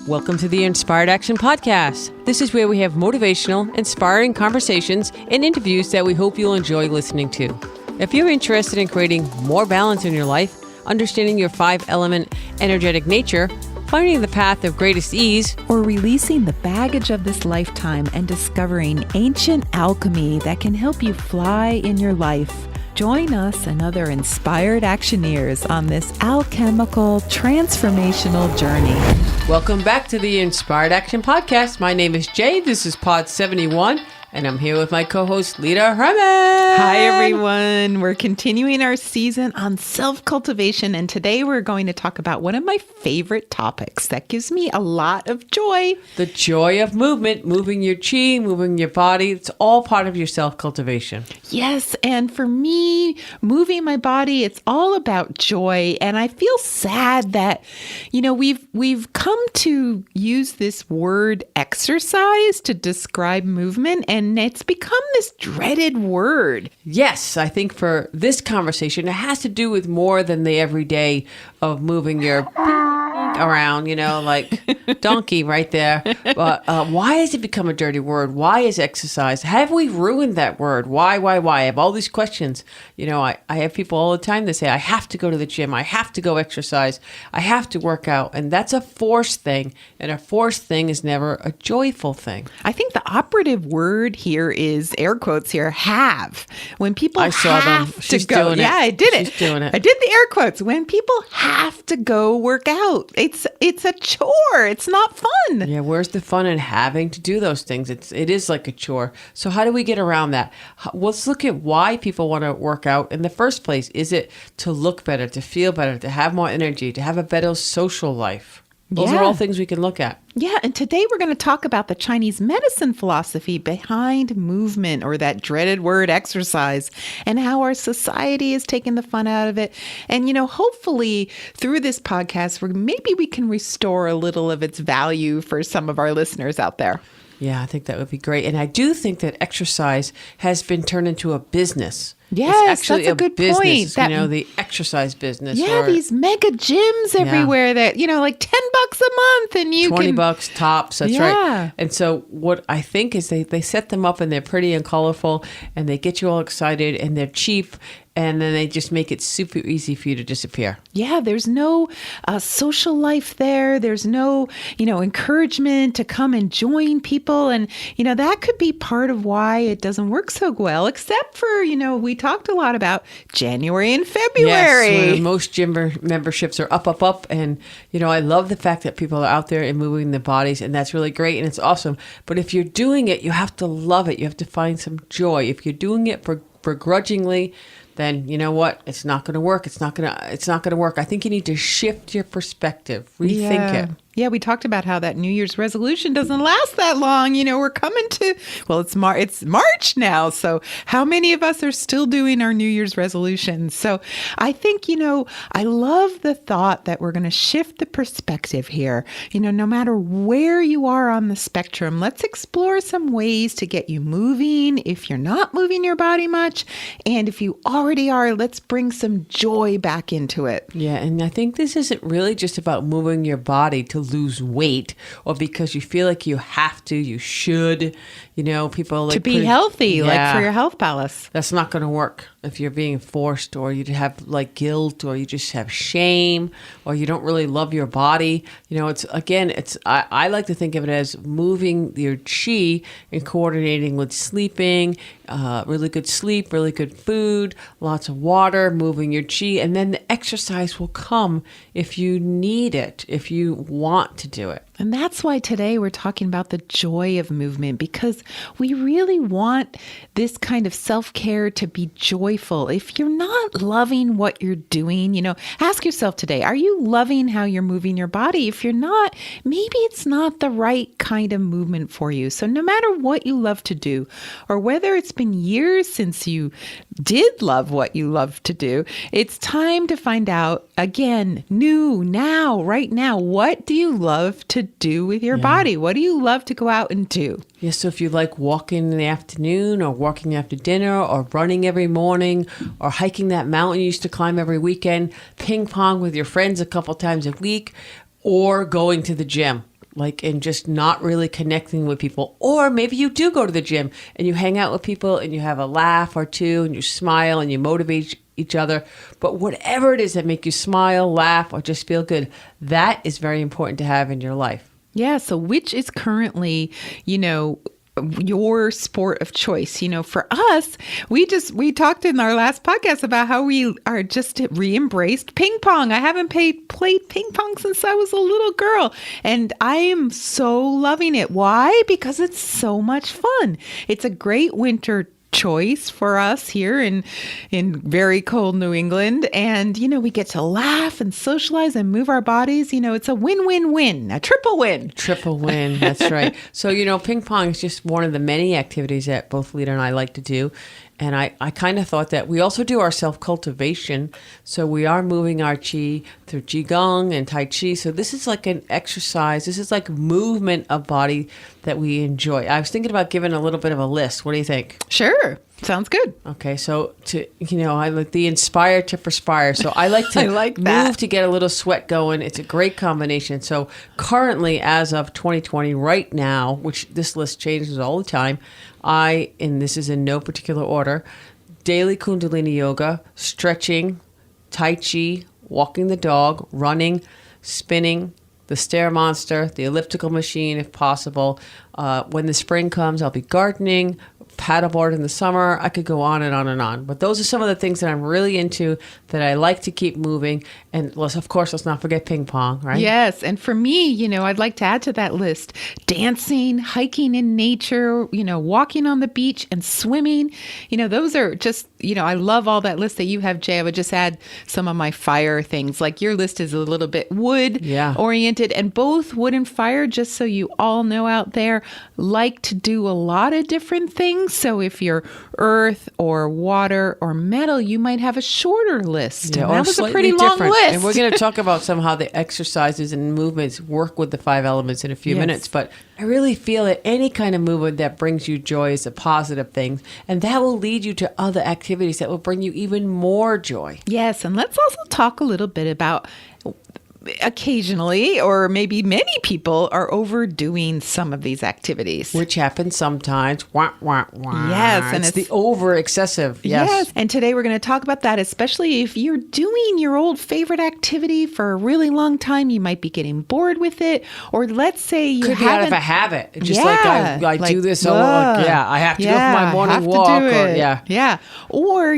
Welcome to the Inspired Action Podcast. This is where we have motivational, inspiring conversations and interviews that we hope you'll enjoy listening to. If you're interested in creating more balance in your life, understanding your 5-element energetic nature, finding the path of greatest ease, or releasing the baggage of this lifetime and discovering ancient alchemy that can help you fly in your life, join us and other inspired actioneers on this alchemical transformational journey. Welcome back to the Inspired Action Podcast. My name is Jay. This is Pod 71. And I'm here with my co-host, Lita Herman. Hi, everyone. We're continuing our season on self-cultivation. And today we're going to talk about one of my favorite topics that gives me a lot of joy. The joy of movement, moving your chi, moving your body. It's all part of your self-cultivation. Yes. And for me, moving my body, it's all about joy. And I feel sad that, we've come to use this word exercise to describe movement. And it's become this dreaded word. Yes, I think for this conversation, it has to do with more than the everyday of moving your around, like donkey right there. But why has it become a dirty word? Why is exercise? Have we ruined that word? Why? I have all these questions. I have people all the time that say, I have to go to the gym. I have to go exercise. I have to work out. And that's a forced thing. And a forced thing is never a joyful thing. I think the operative word here is, air quotes here, have. When people I saw them. have She's to go. doing it. Yeah, I did it. She's doing it. I did the air quotes. When people have to go work out. It's a chore. It's not fun. Yeah, where's the fun in having to do those things? It is like a chore. So how do we get around that? Let's look at why people want to work out in the first place. Is it to look better, to feel better, to have more energy, to have a better social life? Those are all things we can look at. Yeah, and today we're going to talk about the Chinese medicine philosophy behind movement, or that dreaded word exercise, and how our society is taking the fun out of it. And, hopefully through this podcast, maybe we can restore a little of its value for some of our listeners out there. Yeah, I think that would be great. And I do think that exercise has been turned into a business. Yes, that's a good point. The exercise business. Yeah, these mega gyms everywhere that, like $10 a month and you can... $20 tops, that's right. And so what I think is they set them up and they're pretty and colorful and they get you all excited and they're cheap. And then they just make it super easy for you to disappear. Yeah, there's no social life there. There's no, encouragement to come and join people. And, that could be part of why it doesn't work so well, except for, we talked a lot about January and February. Yes, when most gym memberships are up. And, I love the fact that people are out there and moving their bodies. And that's really great. And it's awesome. But if you're doing it, you have to love it. You have to find some joy. If you're doing it begrudgingly, then you know what? It's not going to work. It's not going to work. I think you need to shift your perspective, rethink it. Yeah, we talked about how that New Year's resolution doesn't last that long. We're coming to, it's March now. So how many of us are still doing our New Year's resolutions? So I think, I love the thought that we're going to shift the perspective here. No matter where you are on the spectrum, let's explore some ways to get you moving if you're not moving your body much. And if you already are, let's bring some joy back into it. Yeah, and I think this isn't really just about moving your body to lose weight or because you feel like you have to, you should, people like to be healthy, like for your health palace. That's not going to work if you're being forced or you have like guilt or you just have shame or you don't really love your body. I like to think of it as moving your chi and coordinating with sleeping, really good sleep, really good food, lots of water, moving your chi, and then the exercise will come if you need it, if you want to do it. And that's why today we're talking about the joy of movement, because we really want this kind of self-care to be joyful. If you're not loving what you're doing, ask yourself today, are you loving how you're moving your body? If you're not, maybe it's not the right kind of movement for you. So no matter what you love to do, or whether it's been years since you did love what you love to do, it's time to find out again, new, now, right now, what do you love to do with your body? What do you love to go out and do? Yeah, so if you like walking in the afternoon or walking after dinner or running every morning or hiking that mountain you used to climb every weekend, ping pong with your friends a couple times a week, or going to the gym. like and just not really connecting with people. Or maybe you do go to the gym and you hang out with people and you have a laugh or two and you smile and you motivate each other. But whatever it is that make you smile, laugh, or just feel good, that is very important to have in your life. Yeah. So which is currently, your sport of choice? For us, we talked in our last podcast about how we are just re-embraced ping pong. I haven't played ping pong since I was a little girl, and I am so loving it. Why? Because it's so much fun. It's a great winter choice for us here in very cold New England, and we get to laugh and socialize and move our bodies. It's a win-win-win, a triple win. That's right. So ping pong is just one of the many activities that both Lita and I like to do. And I kind of thought that we also do our self-cultivation. So we are moving our chi through Qigong and Tai Chi. So this is like an exercise. This is like movement of body that we enjoy. I was thinking about giving a little bit of a list. What do you think? Sure. Sounds good. Okay. So I like the inspire to perspire. So I like to move to get a little sweat going. It's a great combination. So currently, as of 2020, right now, which this list changes all the time, and this is in no particular order, daily Kundalini yoga, stretching, Tai Chi, walking the dog, running, spinning, the stair monster, the elliptical machine if possible. When the spring comes, I'll be gardening, paddleboard in the summer. I could go on and on and on. But those are some of the things that I'm really into, that I like to keep moving. And of course, let's not forget ping pong, right? Yes. And for me, I'd like to add to that list dancing, hiking in nature, walking on the beach and swimming. Those are just, I love all that list that you have, Jay. I would just add some of my fire things. Like your list is a little bit wood oriented, and both wood and fire, just so you all know out there, like to do a lot of different things. So if you're earth or water or metal, you might have a shorter list. Yeah, that was a pretty long list. And we're going to talk about how the exercises and movements work with the 5 elements in a few minutes. But I really feel that any kind of movement that brings you joy is a positive thing. And that will lead you to other activities that will bring you even more joy. Yes. And let's also talk a little bit about occasionally, or maybe many people are overdoing some of these activities. Which happens sometimes. Wah, wah, wah. Yes. And it's the over excessive. Yes. And today we're going to talk about that, especially if you're doing your old favorite activity for a really long time. You might be getting bored with it. Or let's say you could be out of a habit. Just I do this. I have to go for my morning walk. Or,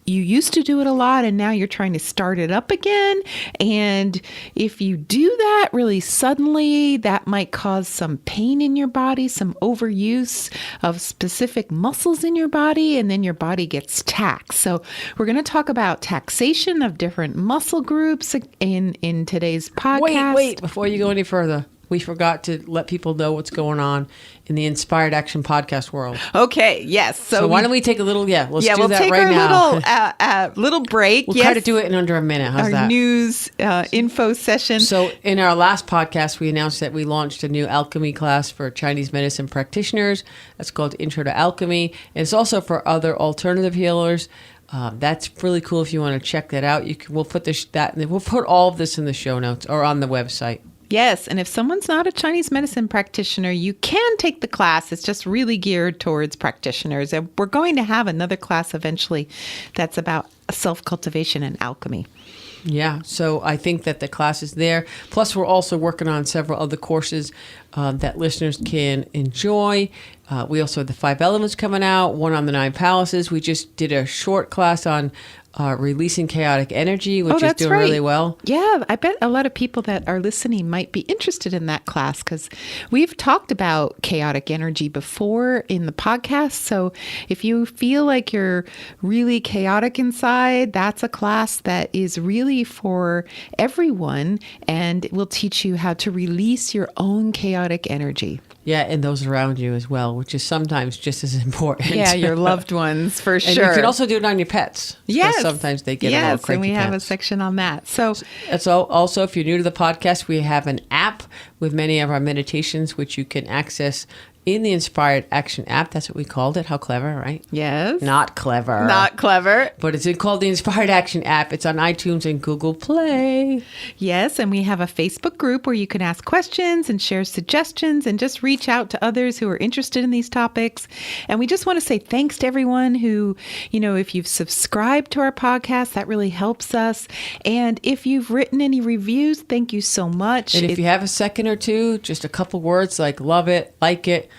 you used to do it a lot and now you're trying to start it up again. And if you do that really suddenly, that might cause some pain in your body, some overuse of specific muscles in your body, and then your body gets taxed. So we're going to talk about taxation of different muscle groups in today's podcast. Wait, before you go any further. We forgot to let people know what's going on in the Inspired Action podcast world. Okay, yes. So why don't we take a little, let's do that right now. We'll take our little break. We'll try to do it in under a minute. How's that? Our news info session. So in our last podcast, we announced that we launched a new alchemy class for Chinese medicine practitioners. That's called Intro to Alchemy. And it's also for other alternative healers. That's really cool if you want to check that out. We'll put we'll put all of this in the show notes or on the website. Yes, and if someone's not a Chinese medicine practitioner, you can take the class. It's just really geared towards practitioners. And we're going to have another class eventually that's about self-cultivation and alchemy. Yeah, so I think that the class is there. Plus, we're also working on several other courses that listeners can enjoy. We also have the 5 elements coming out, one on the 9 palaces. We just did a short class on releasing chaotic energy, which is doing really well. Yeah, I bet a lot of people that are listening might be interested in that class because we've talked about chaotic energy before in the podcast. So if you feel like you're really chaotic inside, that's a class that is really for everyone, and it will teach you how to release your own chaotic energy. Yeah, and those around you as well, which is sometimes just as important. Yeah, your loved ones, for sure. And you can also do it on your pets. Yes. Sometimes they get a little cranky. And we have pets. a section on that. So it's also, if you're new to the podcast, we have an app with many of our meditations, which you can access in the Inspired Action app. That's what we called it. How clever, right? Yes. Not clever. Not clever. But it's called the Inspired Action app. It's on iTunes and Google Play. Yes, and we have a Facebook group where you can ask questions and share suggestions and just reach out to others who are interested in these topics. And we just want to say thanks to everyone who, if you've subscribed to our podcast, that really helps us. And if you've written any reviews, thank you so much. And if you have a second or two, just a couple words like love it, like it,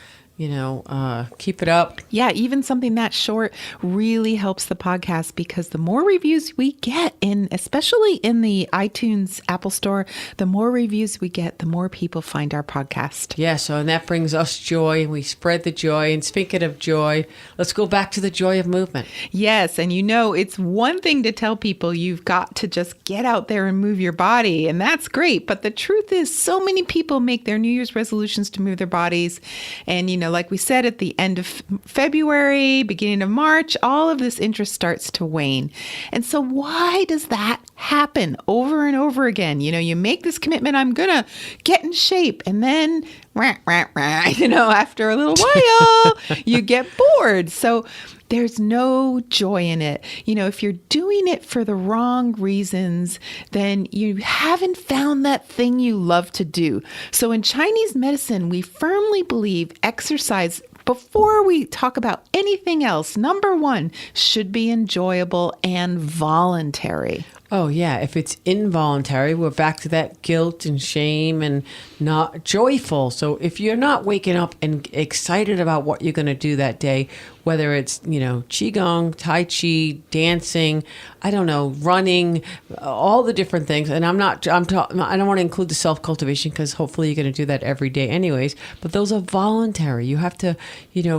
keep it up. Yeah, even something that short really helps the podcast, because the more reviews we get, especially in the iTunes Apple Store, the more reviews we get, the more people find our podcast. Yeah, and that brings us joy, and we spread the joy. And speaking of joy, let's go back to the joy of movement. Yes, and it's one thing to tell people you've got to just get out there and move your body, and that's great. But the truth is, so many people make their New Year's resolutions to move their bodies, and like we said, at the end of February, beginning of March, all of this interest starts to wane. And so why does that happen over and over again? You make this commitment, I'm going to get in shape. And then, after a little while, you get bored. So there's no joy in it. If you're doing it for the wrong reasons, then you haven't found that thing you love to do. So in Chinese medicine, we firmly believe exercise, before we talk about anything else, number one, should be enjoyable and voluntary. Oh, yeah. If it's involuntary, we're back to that guilt and shame and not joyful. So if you're not waking up and excited about what you're going to do that day, whether it's, Qigong, Tai Chi, dancing, running, all the different things. And I don't want to include the self-cultivation, because hopefully you're going to do that every day anyways. But those are voluntary. You have to,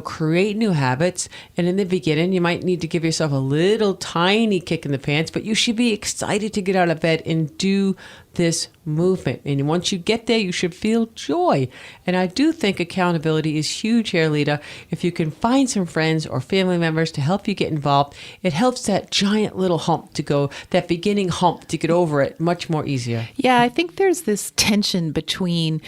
create new habits. And in the beginning, you might need to give yourself a little tiny kick in the pants, but you should be excited to get out of bed and do this movement. And once you get there, you should feel joy. And I do think accountability is huge here, Lita. If you can find some friends or family members to help you get involved, it helps that giant little hump that beginning hump to get over it much more easier. Yeah, I think there's this tension between,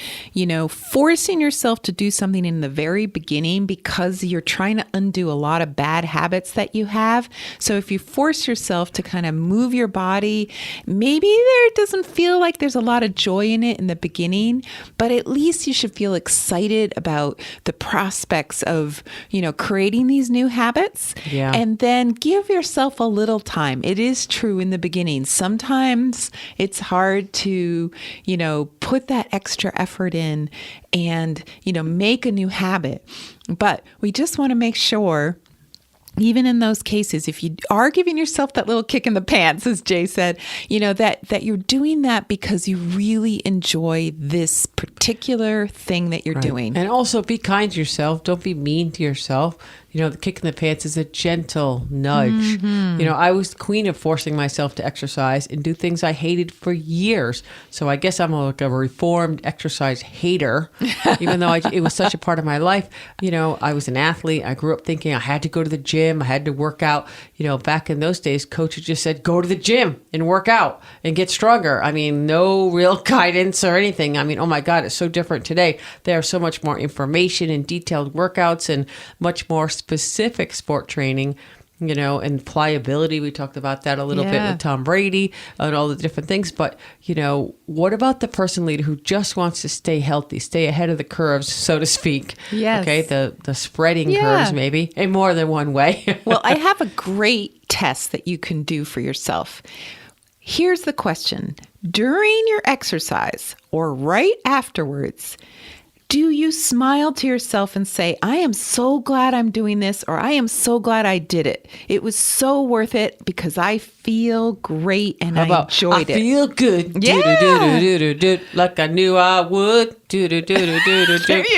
forcing yourself to do something in the very beginning because you're trying to undo a lot of bad habits that you have. So if you force yourself to kind of move your body, maybe there doesn't feel like there's a lot of joy in it in the beginning, but at least you should feel excited about the prospects of, creating these new habits. Yeah. And then give yourself a little time. It is true in the beginning. Sometimes it's hard to, put that extra effort in and, make a new habit. But we just want to make sure, even in those cases, if you are giving yourself that little kick in the pants, as Jay said, that you're doing that because you really enjoy this particular thing that you're doing. And also be kind to yourself. Don't be mean to yourself. The kick in the pants is a gentle nudge. Mm-hmm. I was the queen of forcing myself to exercise and do things I hated for years. So I guess I'm like a reformed exercise hater, even though it was such a part of my life. I was an athlete. I grew up thinking I had to go to the gym. I had to work out. Back in those days, coaches just said, go to the gym and work out and get stronger. No real guidance or anything. Oh my God, it's so different today. There's so much more information and detailed workouts and much more specific sport training, and pliability. We talked about that a little bit with Tom Brady and all the different things. But, what about the person leader who just wants to stay healthy, stay ahead of the curves, so to speak? Yes. Okay. The spreading curves, maybe, in more than one way. Well, I have a great test that you can do for yourself. Here's the question. During your exercise or right afterwards, do you smile to yourself and say, I am so glad I'm doing this, or I am so glad I did it. It was so worth it because I feel great and I enjoyed it. I feel good. Yeah. Like I knew I would. There you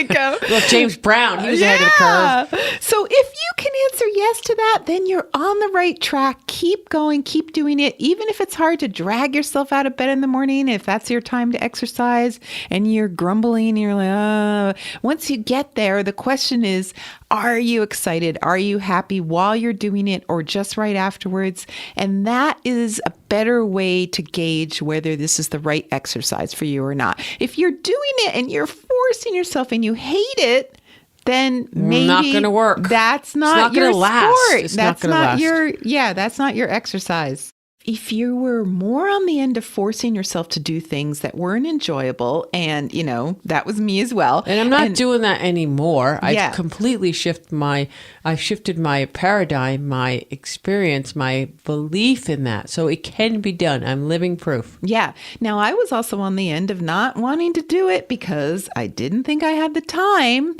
go. Well, James Brown, he was ahead of the curve. So if you can answer yes to that, then you're on the right track. Keep going, keep doing it. Even if it's hard to drag yourself out of bed in the morning, if that's your time to exercise and you're grumbling and you're like, once you get there, the question is, are you excited? Are you happy while you're doing it or just right afterwards? And that is a better way to gauge whether this is the right exercise for you or not. If you're doing it and you're forcing yourself and you hate it, then maybe not going to work. That's It's not not your gonna last. sport. It's That's not gonna last. that's not your exercise. If you were more on the end of forcing yourself to do things that weren't enjoyable, and that was me as well. And I'm not doing that anymore. Yeah. I've shifted my paradigm, my experience, my belief in that. So it can be done. I'm living proof. Yeah. Now, I was also on the end of not wanting to do it because I didn't think I had the time,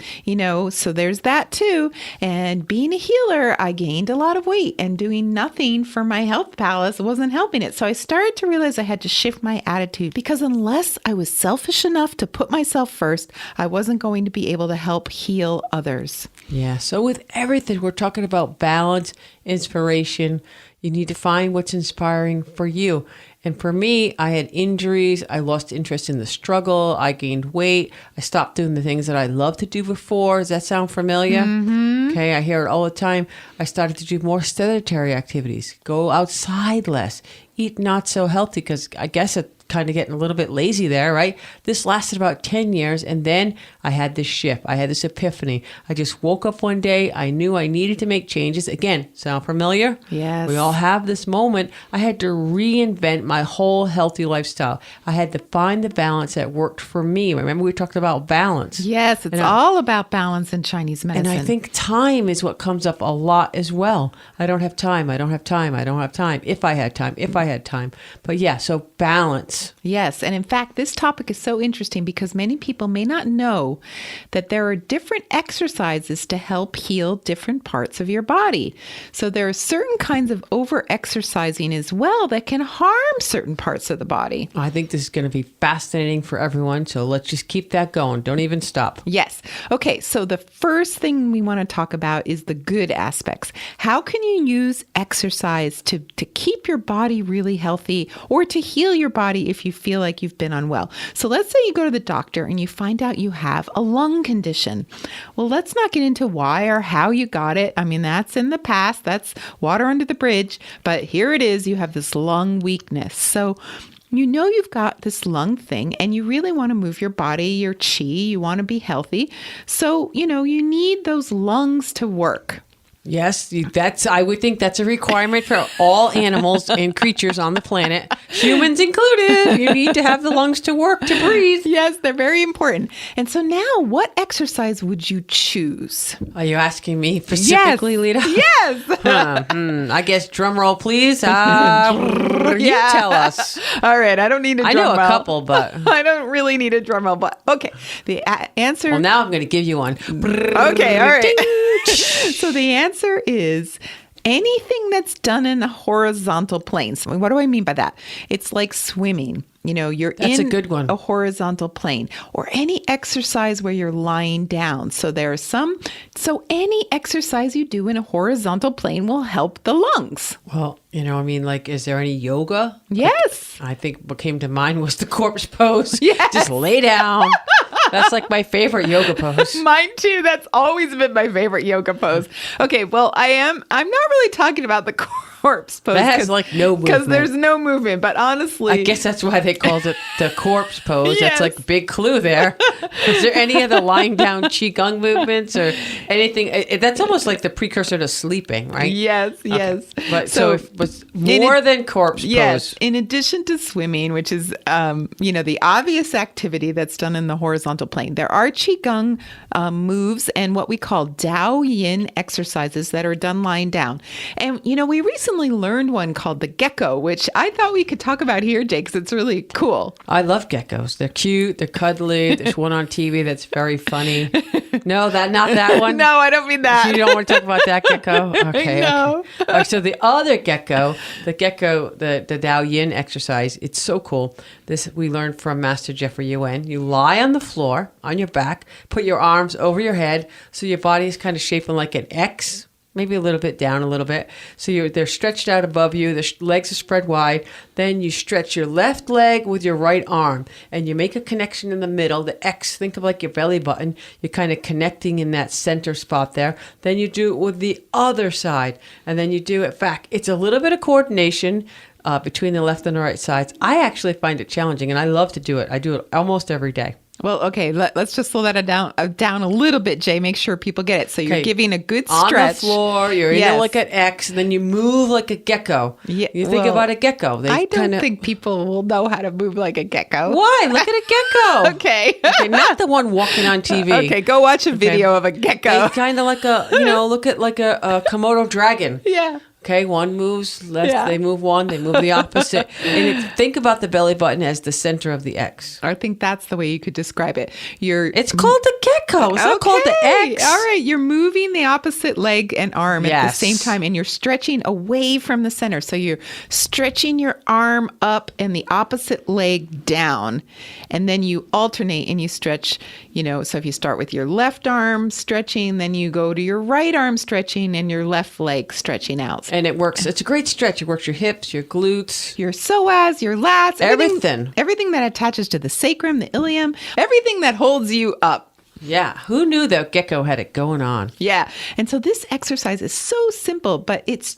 so there's that too. And being a healer, I gained a lot of weight, and doing nothing for my health palace wasn't helping it. So I started to realize I had to shift my attitude, because unless I was selfish enough to put myself first, I wasn't going to be able to help heal others. Yeah. So with everything, we're talking about balance, inspiration. You need to find what's inspiring for you. And for me, I had injuries. I lost interest in the struggle. I gained weight. I stopped doing the things that I loved to do before. Does that sound familiar? Mm-hmm. Okay, I hear it all the time. I started to do more sedentary activities, go outside less, eat not so healthy, because I guess it kind of getting a little bit lazy there, right? This lasted about 10 years. And then I had this shift. I had this epiphany. I just woke up one day. I knew I needed to make changes. Again, sound familiar? Yes. We all have this moment. I had to reinvent my whole healthy lifestyle. I had to find the balance that worked for me. Remember, we talked about balance. Yes, it's all about balance in Chinese medicine. And I think time is what comes up a lot as well. I don't have time. I don't have time. I don't have time. If I had time. If I had time. But yeah, so balance. Yes. And in fact, this topic is so interesting because many people may not know that there are different exercises to help heal different parts of your body. So there are certain kinds of over-exercising as well that can harm certain parts of the body. I think this is going to be fascinating for everyone. So let's just keep that going. Don't even stop. Yes. Okay. So the first thing we want to talk about is the good aspects. How can you use exercise to keep your body really healthy, or to heal your body if you feel like you've been unwell? So let's say you go to the doctor and you find out you have a lung condition. Well, let's not get into why or how you got it. I mean, that's in the past. That's water under the bridge. But here it is. You have this lung weakness. So you've got this lung thing, and you really want to move your body, your chi, you want to be healthy. So, you need those lungs to work. Yes, I would think that's a requirement for all animals and creatures on the planet, humans included. You need to have the lungs to work, to breathe. Yes, they're very important. And so now, what exercise would you choose? Are you asking me specifically, Lita? Yes. I guess drum roll, please. You tell us. All right, I don't need a drum roll. I know a couple, but I don't really need a drum roll. But okay, the answer. Well, now I'm going to give you one. Okay, all right. So the answer is anything that's done in a horizontal plane. So what do I mean by that? It's like swimming. That's a good one. A horizontal plane, or any exercise where you're lying down. So so any exercise you do in a horizontal plane will help the lungs. Well, is there any yoga? Yes. I think what came to mind was the corpse pose. Yes. Just lay down. That's like my favorite yoga pose. Mine too. That's always been my favorite yoga pose. Okay, well, I'm not really talking about the corpse pose. That has like no movement. Because there's no movement, but honestly. I guess that's why they called it the corpse pose. Yes. That's like a big clue there. Is there any other lying down qigong movements or anything? That's almost like the precursor to sleeping, right? Yes, okay. Yes. But so if it was more than corpse yes, pose. In addition to swimming, which is, the obvious activity that's done in the horizontal plane, there are qigong moves and what we call Tao Yin exercises that are done lying down. And, we recently learned one called the gecko, which I thought we could talk about here, Jake, because it's really cool. I love geckos. They're cute. They're cuddly. There's one on TV that's very funny. No, not that one. No, I don't mean that. You don't want to talk about that gecko? Okay. No. Okay. All right, so the other gecko, the Tao Yin exercise, it's so cool. This we learned from Master Jeffrey Yuen. You lie on the floor, on your back, put your arms over your head, so your body is kind of shaping like an X, maybe a little bit down a little bit. So they're stretched out above you. The legs are spread wide. Then you stretch your left leg with your right arm, and you make a connection in the middle. The X, think of like your belly button. You're kind of connecting in that center spot there. Then you do it with the other side, and then you do it back. It's a little bit of coordination between the left and the right sides. I actually find it challenging, and I love to do it. I do it almost every day. Well, okay, let's just slow that down a little bit, Jay. Make sure people get it. So you're Okay. giving a good On stretch. the floor, you're in Yes. like an X, and then you move like a gecko. Yeah, You think well, about a gecko. They I don't kinda, think people will know how to move like a gecko. Why? Look at a gecko. Okay. Okay, not the one walking on TV. Okay, go watch a video of a gecko. They kind of like look at like a Komodo dragon. Yeah. Okay, one moves left, Yeah. they move one, they move the opposite. And think about the belly button as the center of the X. I think that's the way you could describe it. It's called the gecko. It's not called the X. All right. You're moving the opposite leg and arm at the Yes. same time, and you're stretching away from the center. So you're stretching your arm up and the opposite leg down. And then you alternate and you stretch, so if you start with your left arm stretching, then you go to your right arm stretching and your left leg stretching out. And it works. It's a great stretch. It works your hips, your glutes. Your psoas, your lats, Everything. Everything that attaches to the sacrum, the ilium, everything that holds you up. Yeah. Who knew that gecko had it going on? Yeah. And so this exercise is so simple, but it's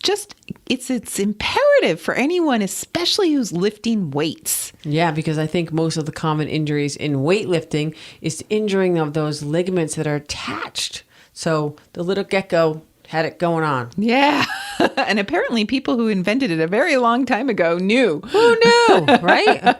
imperative for anyone, especially who's lifting weights. Yeah, because I think most of the common injuries in weightlifting is injuring of those ligaments that are attached. So the little gecko had it going on. Yeah. And apparently people who invented it a very long time ago knew. Who knew, right?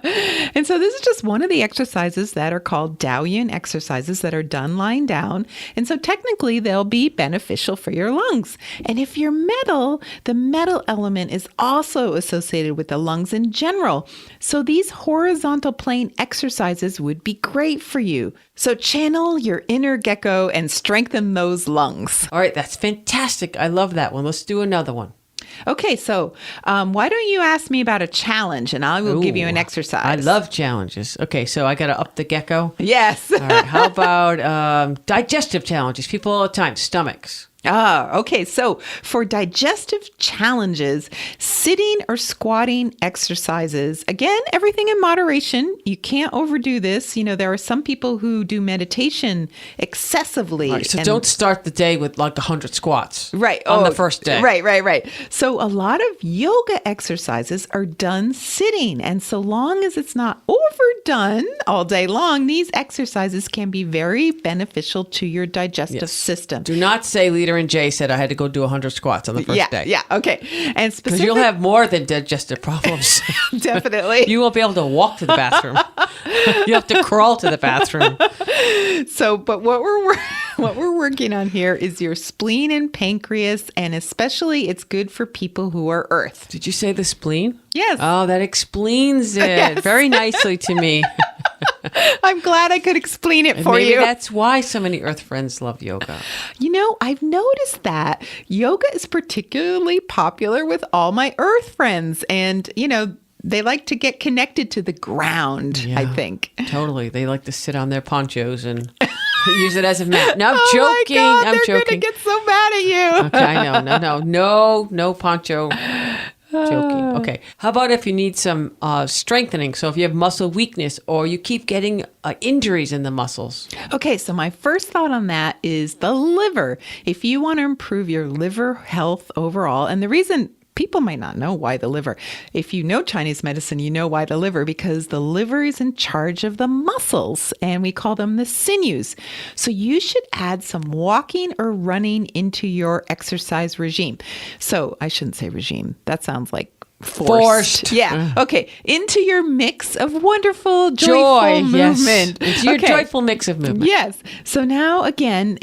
And so this is just one of the exercises that are called Daoyin exercises that are done lying down. And so technically they'll be beneficial for your lungs. And if you're metal, the metal element is also associated with the lungs in general. So these horizontal plane exercises would be great for you. So channel your inner gecko and strengthen those lungs. All right, that's fantastic. I love that one. Let's do another one. Okay, so why don't you ask me about a challenge and I will give you an Ooh, exercise. I love challenges. Okay, so I got to up the gecko. Yes. All right, how about digestive challenges? People all the time, stomachs. Okay. So for digestive challenges, sitting or squatting exercises, again, everything in moderation. You can't overdo this. There are some people who do meditation excessively. Right, so don't start the day with like 100 squats. Right. On the first day. Right. So a lot of yoga exercises are done sitting. And so long as it's not overdone all day long, these exercises can be very beneficial to your digestive system. Do not say Leader and Jay said I had to go do 100 squats on the first day. Yeah. Okay. And Because specifically, you'll have more than digestive problems. definitely. You won't be able to walk to the bathroom. You have to crawl to the bathroom. So, but what we're working on here is your spleen and pancreas, and especially it's good for people who are earth. Did you say the spleen? Yes. Oh, that explains it Yes. very nicely to me. I'm glad I could explain it for Maybe you. that's why so many earth friends love yoga. I've noticed that yoga is particularly popular with all my earth friends, and they like to get connected to the ground, I Yeah. think. Totally. They like to sit on their ponchos and use it as a mat. No, I'm Oh my joking. God, I'm they're joking. gonna get so mad at you. Okay, I know. No poncho. Joking. Okay. How about if you need some strengthening? So if you have muscle weakness or you keep getting injuries in the muscles. Okay, so my first thought on that is the liver. If you want to improve your liver health overall, and the reason people might not know why the liver. If you know Chinese medicine, you know why the liver, because the liver is in charge of the muscles and we call them the sinews. So you should add some walking or running into your exercise regime. So I shouldn't say regime. That sounds like forced. Yeah. Okay. Into your mix of wonderful, joyful movement. Yes. It's your joyful mix of movement. Yes. So now again,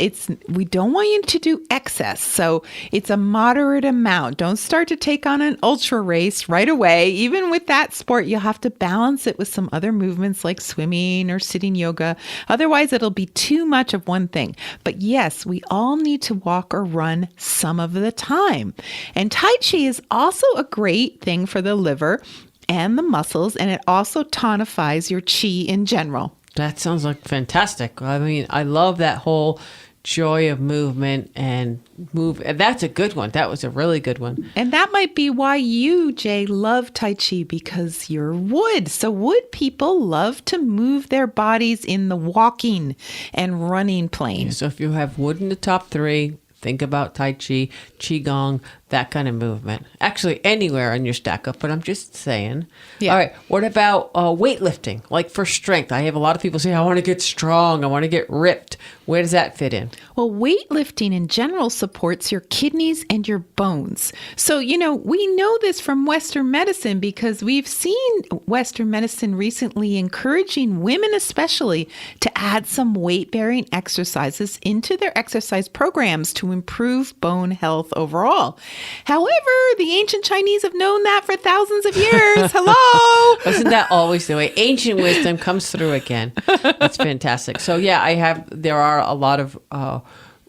we don't want you to do excess. So it's a moderate amount. Don't start to take on an ultra race right away. Even with that sport, you'll have to balance it with some other movements like swimming or sitting yoga. Otherwise, it'll be too much of one thing. But yes, we all need to walk or run some of the time. And Tai Chi is also a great thing for the liver and the muscles, and it also tonifies your chi in general. That sounds like fantastic. I mean, I love that whole joy of movement and move. That's a good one. That was a really good one. And that might be why you, Jay, love Tai Chi, because you're wood. So wood people love to move their bodies in the walking and running plane. So if you have wood in the top three, think about Tai Chi, Qigong, that kind of movement. Actually, anywhere on your stack up, but I'm just saying. Yeah. All right. What about weightlifting? Like for strength, I have a lot of people say, I want to get strong. I want to get ripped. Where does that fit in? Well, weightlifting in general supports your kidneys and your bones. So, we know this from Western medicine because we've seen Western medicine recently encouraging women especially to add some weight-bearing exercises into their exercise programs to improve bone health overall. However, the ancient Chinese have known that for thousands of years. Hello! Isn't that always the way? Ancient wisdom comes through again. That's fantastic. So yeah, there are a lot of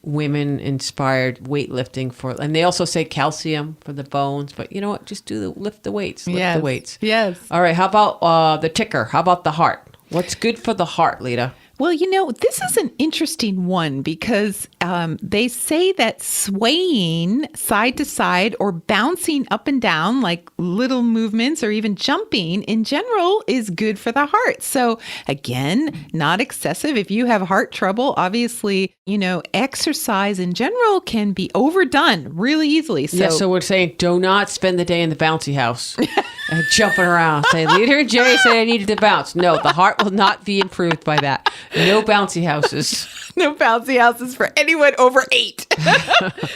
women inspired weightlifting and they also say calcium for the bones, but you know what? Just lift the weights. The weights. Yes. All right. How about the ticker? How about the heart? What's good for the heart, Lita? Well, this is an interesting one because they say that swaying side to side or bouncing up and down like little movements or even jumping in general is good for the heart. So again, not excessive. If you have heart trouble, obviously, exercise in general can be overdone really easily. So we're saying do not spend the day in the bouncy house. Jumping around. Say, Leader Jay said I needed to bounce. No, the heart will not be improved by that. No bouncy houses. No bouncy houses for anyone over 8.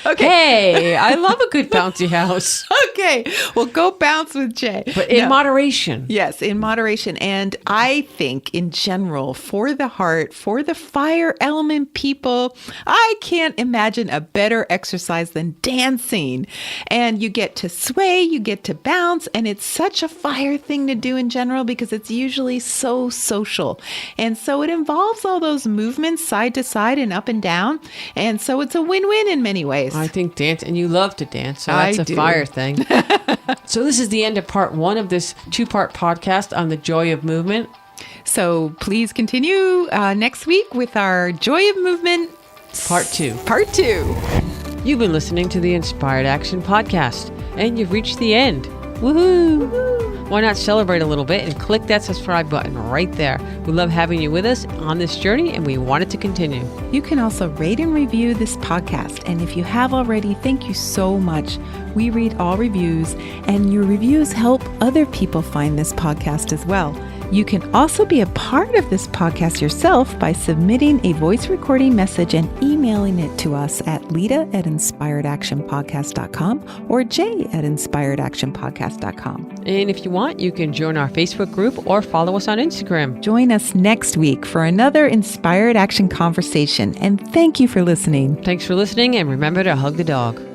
Okay. Hey, I love a good bouncy house. Okay. Well, go bounce with Jay. But in moderation. Yes, in moderation. And I think in general, for the heart, for the fire element people, I can't imagine a better exercise than dancing. And you get to sway, you get to bounce, and it's such a fire thing to do in general because it's usually so social. And so it involves all those movements side to side and up and down. And so it's a win-win in many ways. I think dance, and you love to dance, so that's a fire thing. So this is the end of part 1 of this 2-part podcast on the joy of movement. So please continue next week with our joy of movement. Part 2. Part 2. You've been listening to the Inspired Action Podcast, and you've reached the end. Woohoo! Why not celebrate a little bit and click that subscribe button right there. We love having you with us on this journey, and we want it to continue. You can also rate and review this podcast. And if you have already, thank you so much. We read all reviews, and your reviews help other people find this podcast as well. You can also be a part of this podcast yourself by submitting a voice recording message and emailing it to us at lita@inspiredactionpodcast.com or jay@inspiredactionpodcast.com. And if you want, you can join our Facebook group or follow us on Instagram. Join us next week for another Inspired Action conversation. And thank you for listening. Thanks for listening, and remember to hug the dog.